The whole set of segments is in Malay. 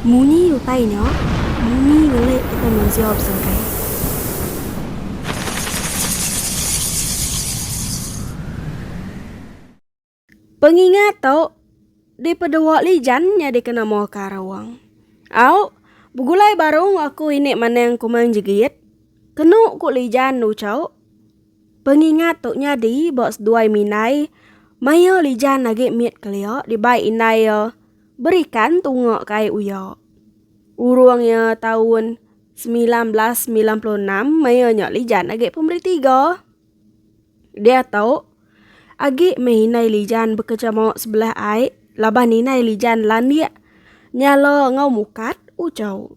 Muni utai nyo, muni ngelek kita menjawab sangkai. Pengingat tau, di pedawak lijan nya di kena mau karawang. Au, bugulai barung aku ini maneng kumang jegit. Kenu ku lijan nu cau. Pengingat tu nya di bos duai minai, mayo lijan lagi miet kelio di bai inai berikan tungok kai uyo. Uruangnya tahun 1996 mayo nya lijan lagi pemberi 3. Dia tahu agi mehinai lijan bekerja mau sebelah ai, laban inai lijan landia. Nyalo ngau mukat ucau.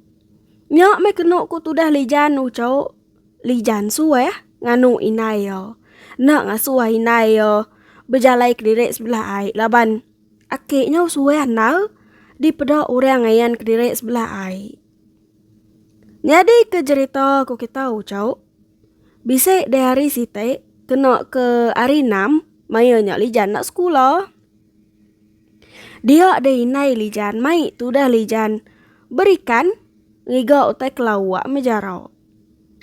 Nyok me kenu ku tudah lijan ucau. Lijan suwe nganu inai yo. Nak ngasuah inai yo. Berjalai kediri sebelah ai, laban aki nyau suwe anal di pedok orang ngayan kediri sebelah ai. Jadi ke cerita ku kita ucau. Bisa dari site kena ke hari 6 mayo nya lijan nak sekolah. Dia ada inai lijan mai tu dah lijan berikan ngiga utai kelawak mejarau.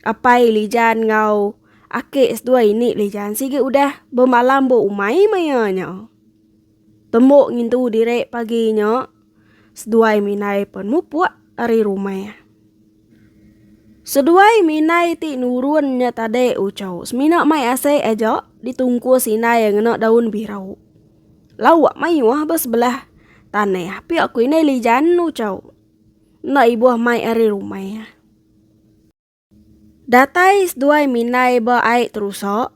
Apai lijan ngau ake S2 ini lijan sige udah bermalam bo umai mayo nya. Tembok ngintu direk paginya seduai minai pun mupuak hari rumah. Seduai minai ti nurun nya tade ucau. Semina mai ase aja ditungku sinai yang nak daun birau. Lawak mai wah besebelah tanah. Pi aku ini lijan ucau. Nak ibu mai hari rumah. Datai seduai minai ba ai terusok.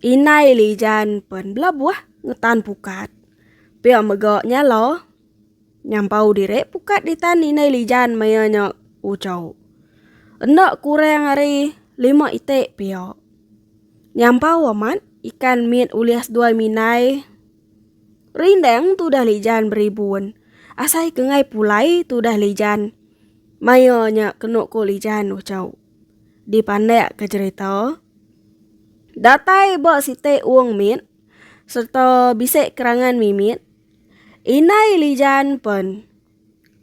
Inai lijan pen belabuah ngetan pukat. Pi megaknya lo. Nyampau direk pukat di tan inai lijan maya nyak ucau. Endak kurang hari 5 itek pio. Nyampau amat ikan mit ulias 2 minai. Rindang tu dah lijan beribuan. Asai kengai pulai tu dah lijan. Mayo nya kenuk ko lijan ucau. Dipandai ke cerita. Datai bak site uang mit. Serta bisik kerangan mimit. Inai lijan pen.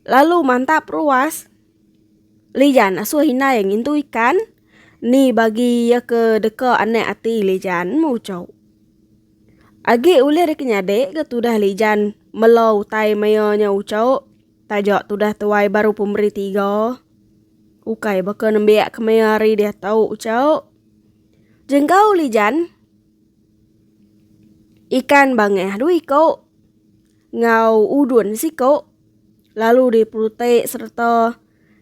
Lalu mantap ruas. Lijan asuh inai yang intu ikan. Ni bagi ya ke deka anek ati lijan mucau. Agi ulir kenyadek ke tudah lijan melau tai mayonya ucau. Tajak tudah tuai baru pemberi 3. Ukai baka nembiak kemayari dia tahu ucau. Jengkau lijan. Ikan bangeh dui kau. Ngau udun si kau. Lalu diperute serta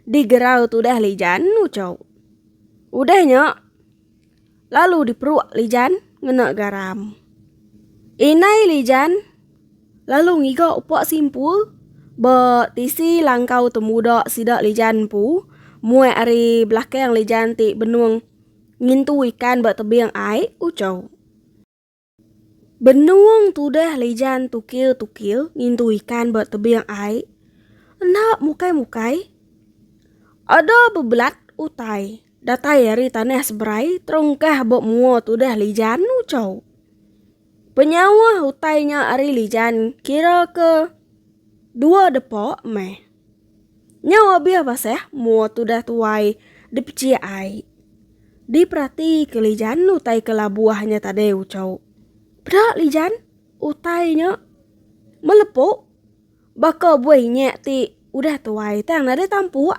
digerau tu dah lijan ucau. Udahnya. Lalu diperuk lijan ngenak garam. Inai lijan. Lalu ngiga upok simpul. Ba tisi langkau temuda sidak lijan pu. Muai ari belakang lijan ti benuang. Ngintu ikan ba tebiang ai ucau. Benuang tu dah lijan tukil-tukil. Ngintu ikan ba tebiang ai. Nak mukai-mukai. Ada bebelat utai. Datai hari tanah seberai. Terungkah bok mua tu dah lijan ucau. Penyawa utainya hari lijan. Kira ke 2 depok meh. Nyawa biar basah. Mua tu dah tuai. Dipeci ai. Diperhati ke lijan utai ke labuahnya tadi ucau. Berak lijan. Utainya melepuk. Baka buahnya ti udah tuai. Tang nade tampuk.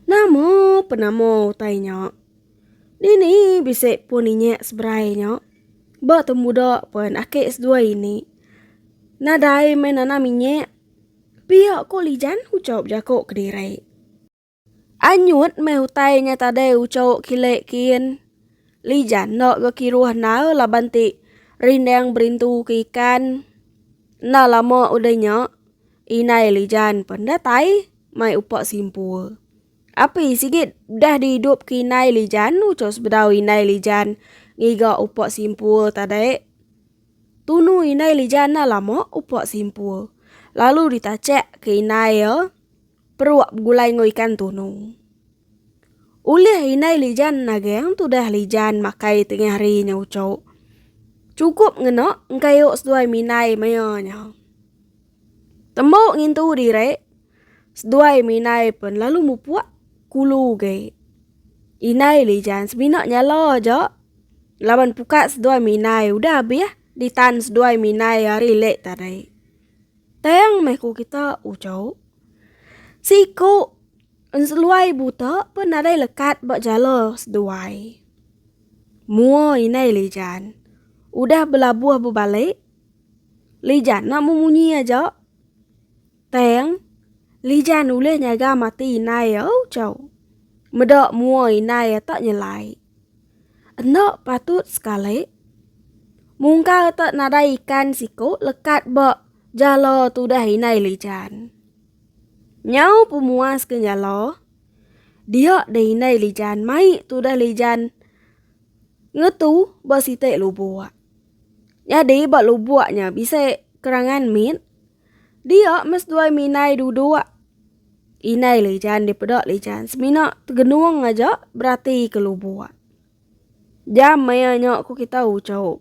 Namo penamo utainya. Nini bisik puninya seberainya. Ba temuda pun ake S2 ini. Nadai menana minyak. Pihak ko lijan ucap jakok kedirai. Anyut me utainya tadi ucap kilek kian. Lijan nak ke kiruah na laban ti rindang berintu ke ikan. Na lama udahnya. Inai lijan pendatai mai upak simpul. Api sikit dah dihidup ke inai lijan ucap sebedau inai lijan. Ngiga upak simpul tadi. Tunu inai lijan na lama upak simpul. Lalu ditacak ke inai ya. Peruak gulai ngoikan tunu. Ulih inai lijan nageng tu dah lijan makai tengah harinya ucau. Cukup ngenak ngkayuk seduai minai mayanya. Tembok ngintu dire. Seduai minai pun lalu mupuak kulu ge. Inai lijan semina nyala aja. Laban pukat seduai minai udah habis ya. Ditan seduai minai hari lek tadi. Tayang meku kita ucau. Siku seluai buta pun ada lekat bak jala seduai. Mua inai lijan. Udah belabuh berbalik. Lijan nak memunyi aja. Tayang lijan uleh nyaga mati inai ucau. Medak mua inai tak nyelai. Enak patut sekali. Mungkal tak nada ikan siku lekat bak jala tu dah inai lijan. Nyau pemuas ke nyala. Dia dah inai lijan. Mai tu dah lijan. Ngetu bak sitek lubuak. Jadi bak lubuaknya bisa kerangan min. Dia mes dua minai duduk. Inai lijan dipedak lijan. Semina tergenuang aja berarti ke lubuak. Jam mayanya aku kita ucap.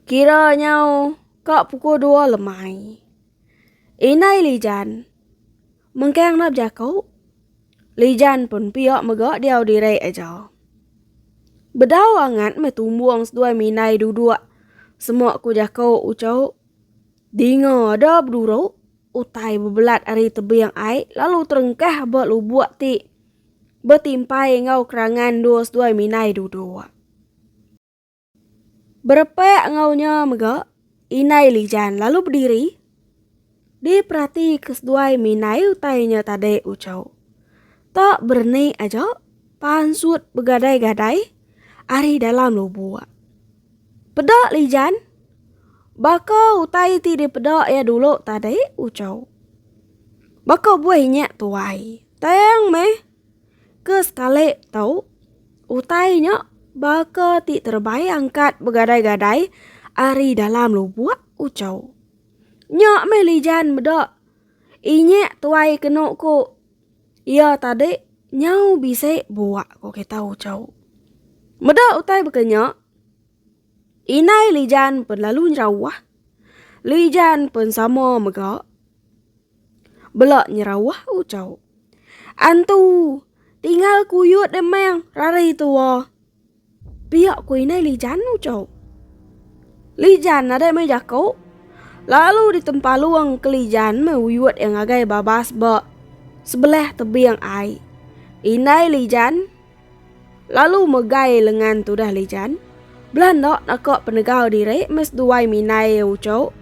Kira nyau kak pukul 2 lemai. Inai lijan. Mengkang nak jakau. Lijan pun piak megak dia direk aja. Bedau angat me tumbuang sedua minai duduk. Semua aku jakau ucap. Dinga ada berdurau. Utai berbelat hari tebiang air. Lalu terengkah buat lubuak ti. Bertimpai ngau kerangan dua minai duduk. Berpek ngaunya megak. Inai lijan lalu berdiri. Diperhati keseduai minai utainya tadi ucau. Tak berni aja. Pansut begadai-gadai. Ari dalam lubuak. Pedak lijan. Baka utai ti di pedak ya dulu tadi ucau. Baka buahnya tuai. Tayang meh. Ke sekali tau. Utainya baka ti terbaik angkat begadai-gadai. Ari dalam lubuak ucau. Nyak meh lijan bedak. Inyek tuai kenuk ku. Ya tadi nyau bisa buak ko kita ucau. Medak utai berkenyak. Inai lijan pun lalu nyerawah. Lijan pun sama megak. Belak nyerawah ucau. Antu, tinggal kuyut demang rari tua. Biak ku inai lijan ucau. Lijan ada mejakau. Lalu di tempat luang ke lijan mewuyut yang agai babas bak. Sebelah tebiang air. Inai lijan. Lalu megai lengan tu dah lijan. Belanda nakak penegau diri mes duai minai ucau.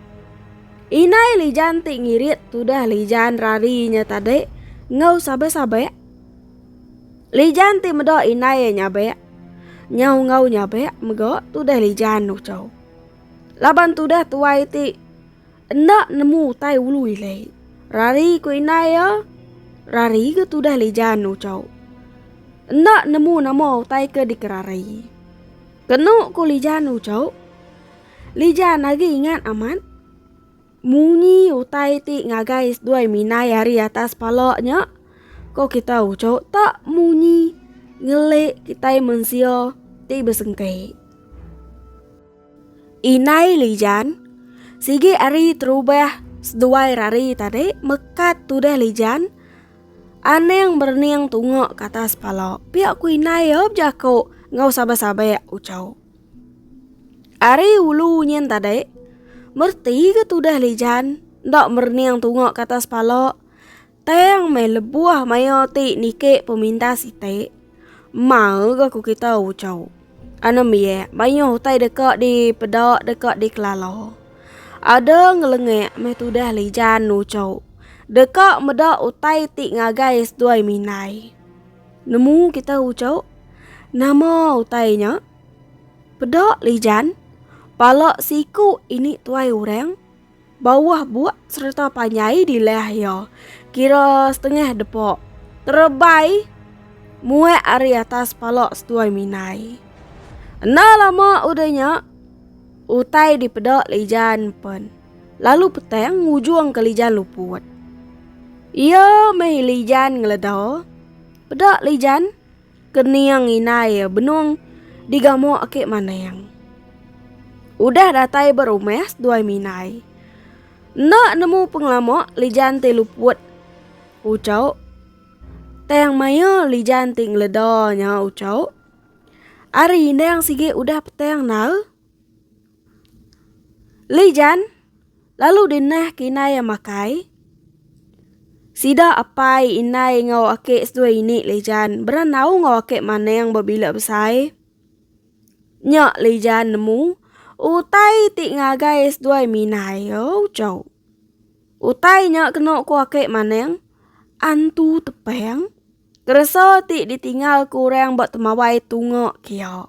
Inai lijan tik ngirit tu dah lijan rarinya tadi. Ngau sabe-sabe. Lijan tik medak inai nyabe. Nyau ngau nyabe megak tu dah lijan ucau. Laban tu dah tuai tik. Endak nemu tai ulu ilai. Rari ku inai ya. Rari ke tu dah lijan ucau. Endak nemu nama utai ke dikerari. Kenuk ku lijan ucau. Lijan lagi ingat aman. Munyi utai ti ngagai dua minai hari atas palaknya. Kau kita ucau tak munyi. Ngelik kita mensia ti besengkai. Inai lijan. Sigi hari terubah seduai rari tadi. Mekat tu dah lijan. Aneng berniang tunggu ke atas palak. Pihak ku inai yop jakau. Ngau sabar-sabar ucau. Ari ulu nyen tadi. Merti ke tu dah lijan. Ndak berniang tunggu ke atas palak. Tayang me lebuah mayo ti nike peminta site. Mau ke ku kita ucau. Ana mie mayo tai dekat di pedak dekat di kelalo. Ada ngelengek me tu dah lijan ucau. Dekat medak utai ti ngagai dua minai. Nemu kita ucau. Nama utainya. Pedak lijan. Palak siku ini tuai orang. Bawah buak serta panyai di lehya. Kira setengah depok. Terbai. Muek ari atas palak dua minai. Nah lama udahnya. Utai di pedak lijan pen. Lalu petang ngujung ke lijan luput. Ia meh lijan ngeledah. Pedak lijan. Keniang inai benung. Digamo akik mana yang. Udah datai berumes dua minai. Nak nemu penglamo lijan te luput. Ucau. Teng maya lijan ting ledonya ucau. Ari indang sige udah peteng nal. Lijan. Lalu dinah kinai makai. Sida apai inai ngau ake sedua ini lijan. Beranau ngau ake maneng babila besai. Nyak lijan nemu. Utai ti ngagai sedua minai ucau. Utai nyak kena ku ake maneng. Antu tepeng. Kerasa ti ditinggal kurang buat temawai tungok kia.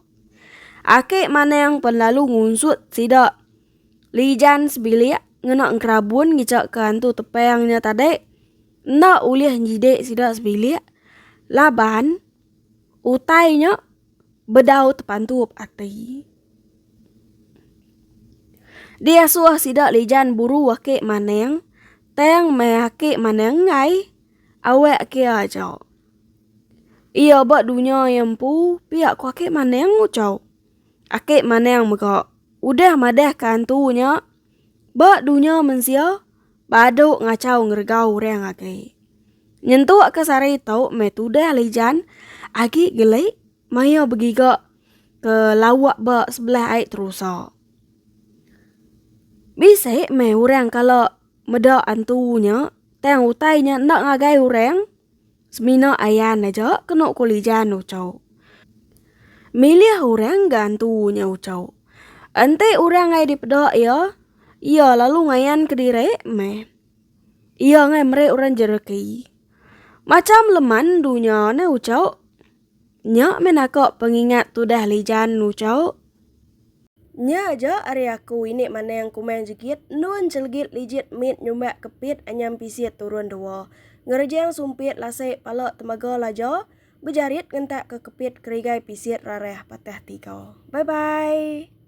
Ake maneng penlalu ngunsut sida. Lijan sebilik ngenak ngerabun ngicak ke antu tepengnya tadi. Nak ulih njide sida sebilik. Laban utainya bedau tepantup ati. Dia suah sida lijan buru wake maneng. Teng me ake maneng ngai. Awek kia aja. Iya bak dunia yang pu pihak ku ake maneng ucau. Ake maneng mega. Udah madah kantunya. Bak dunia mensia. Baduk ngacau ngergau reng ake. Nyentuh ke sari tau metudah lijan. Agi gelai. Maya begiga ke lawak bak sebelah air terusa. Bisa me urang kalau meda antunya. Teng utainya nak ngagai urang. Semina ayan aja kena kulijan ucau. Milih urang gantunya ucau. Ante urang ngai dipedok ya. Iya lalu ngayan ke dire me. Iya ngai mere urang jereki. Macam leman dunia ne ucau. Nyak menakok pengingat tudah lijan ucau. Nya aja ari aku ini mana yang kumain jegit. Nun celgit lijit mit nyumbak kepit anyam pisit turun dewa. Ngerjang sumpit lasek palok temaga lajo. Bejarit ngentak ke kepit kerigai pisit rareh patah tiga. Bye bye.